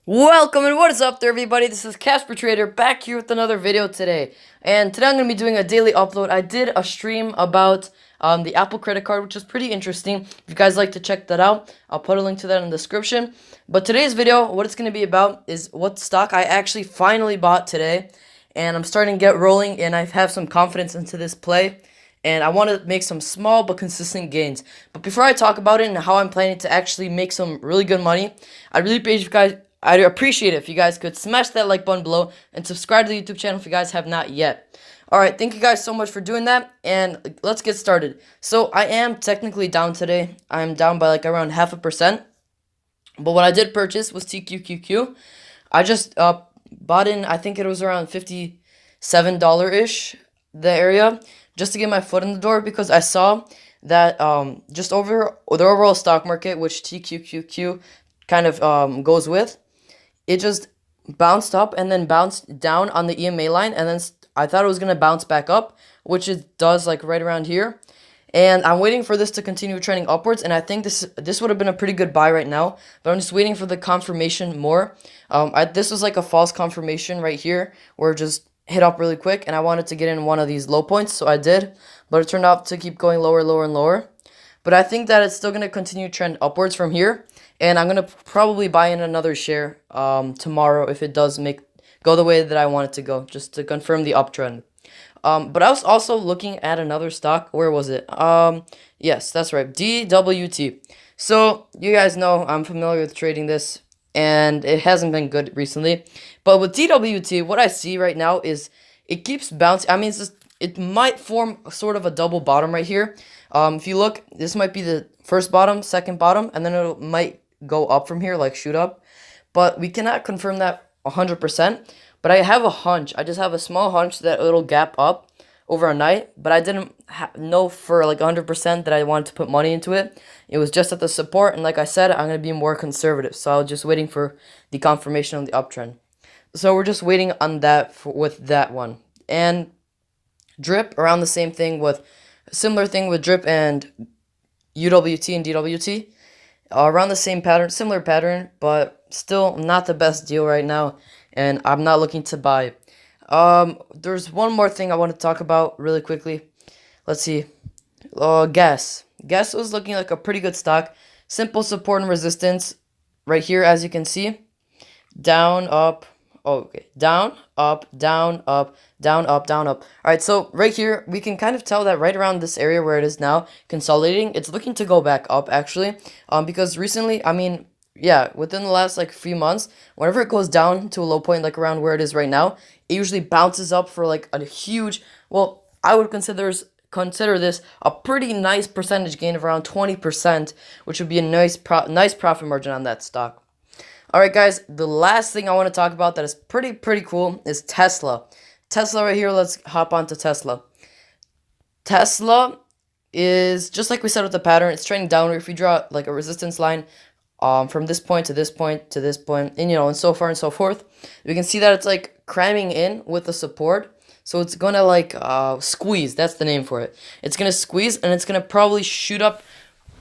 Welcome and what is up there, everybody? This is Casper Trader back here with another video today. And today I'm going to be doing a daily upload. I did a stream about the Apple credit card, which is pretty interesting. If you guys like to check that out, I'll put a link to that in the description. But today's video, what it's going to be about is what stock I actually finally bought today. And I'm starting to get rolling and I have some confidence into this play. And I want to make some small but consistent gains. But before I talk about it and how I'm planning to actually make some really good money, I'd appreciate it if you guys could smash that like button below and subscribe to the YouTube channel if you guys have not yet. Alright, thank you guys so much for doing that, and let's get started. So, I am technically down today. I'm down by like around 0.5%. But what I did purchase was TQQQ. I just bought in, I think it was around $57-ish, the area, just to get my foot in the door, because I saw that just over the overall stock market, which TQQQ kind of goes with, it just bounced up and then bounced down on the EMA line, and then I thought it was going to bounce back up, which it does like right around here. And I'm waiting for this to continue trending upwards, and I think this would have been a pretty good buy right now, but I'm just waiting for the confirmation more. This was like a false confirmation right here, where it just hit up really quick, and I wanted to get in one of these low points, so I did, but it turned out to keep going lower, lower, and lower. But I think that it's still going to continue trend upwards from here. And I'm going to probably buy in another share tomorrow if it does go the way that I want it to go, just to confirm the uptrend. But I was also looking at another stock. Where was it? Yes, that's right. DWT. So, you guys know I'm familiar with trading this, and it hasn't been good recently. But with DWT, what I see right now is it keeps bouncing. I mean, it might form sort of a double bottom right here. If you look, this might be the first bottom, second bottom, and then it might go up from here, like shoot up. But we cannot confirm that 100%. But I have a hunch. I just have a small hunch that it'll gap up over a night. But I didn't know for like 100% that I wanted to put money into it. It was just at the support. And like I said, I'm going to be more conservative. So I was just waiting for the confirmation on the uptrend. So we're just waiting on that with that one. And Drip, around the same thing with, similar thing with Drip and UWT and DWT. Around the same pattern, similar pattern, but still not the best deal right now, and I'm not looking to buy. There's one more thing I want to talk about really quickly. Let's see. Gas. Gas was looking like a pretty good stock. Simple support and resistance right here, as you can see. Down, up. Oh, okay. Down, up, down, up, down, up, down, up. Alright, so right here, we can kind of tell that right around this area where it is now, consolidating, it's looking to go back up, actually. Because recently, I mean, yeah, within the last, like, few months, whenever it goes down to a low point, like, around where it is right now, it usually bounces up for, like, a huge, well, I would consider this a pretty nice percentage gain of around 20%, which would be a nice profit margin on that stock. Alright guys, the last thing I want to talk about that is pretty cool is Tesla. Tesla right here, let's hop on to Tesla. Tesla is, just like we said with the pattern, it's trending downward. If you draw like a resistance line from this point to this point to this point, and you know, and so far and so forth, we can see that it's like cramming in with the support. So it's gonna like squeeze, that's the name for it. It's gonna squeeze and it's gonna probably shoot up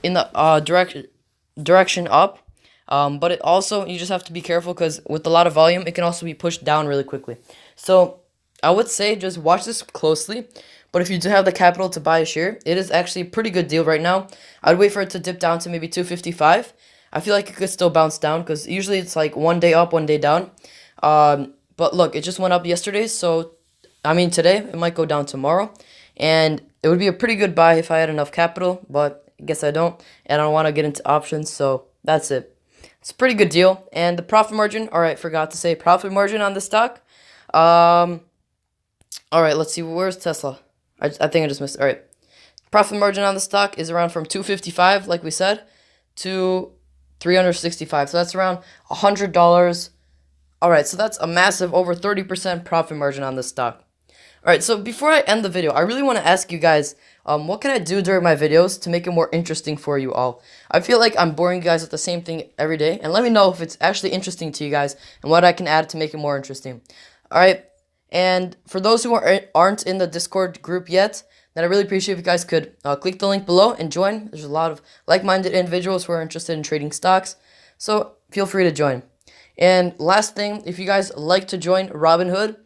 in the direction up. But it also, you just have to be careful because with a lot of volume, it can also be pushed down really quickly. So I would say just watch this closely. But if you do have the capital to buy a share, it is actually a pretty good deal right now. I'd wait for it to dip down to maybe 255. I feel like it could still bounce down because usually it's like one day up, one day down. But look, it just went up yesterday. So, I mean, today it might go down tomorrow. And it would be a pretty good buy if I had enough capital. But I guess I don't. And I don't want to get into options. So that's it. It's a pretty good deal. And the profit margin, alright, forgot to say profit margin on the stock. Alright, let's see, where's Tesla? I think I just missed it. Alright. Profit margin on the stock is around from 255, like we said, to 365. So that's around $100. Alright, so that's a massive over 30% profit margin on the stock. Alright, so before I end the video, I really want to ask you guys, what can I do during my videos to make it more interesting for you all? I feel like I'm boring you guys with the same thing every day, and let me know if it's actually interesting to you guys, and what I can add to make it more interesting. Alright, and for those who aren't in the Discord group yet, then I really appreciate if you guys could click the link below and join. There's a lot of like-minded individuals who are interested in trading stocks, so feel free to join. And last thing, if you guys like to join Robinhood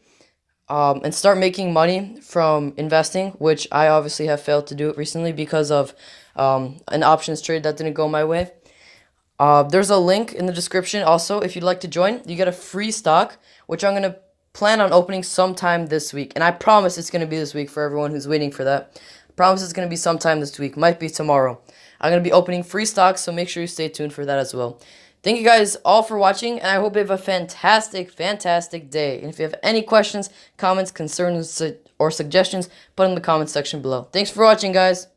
and start making money from investing, which I obviously have failed to do it recently because of an options trade that didn't go my way. There's a link in the description also if you'd like to join. You get a free stock, which I'm going to plan on opening sometime this week. And I promise it's going to be this week for everyone who's waiting for that. I promise it's going to be sometime this week. Might be tomorrow. I'm going to be opening free stocks, so make sure you stay tuned for that as well. Thank you guys all for watching, and I hope you have a fantastic, fantastic day. And if you have any questions, comments, concerns, or suggestions, put in the comment section below. Thanks for watching, guys.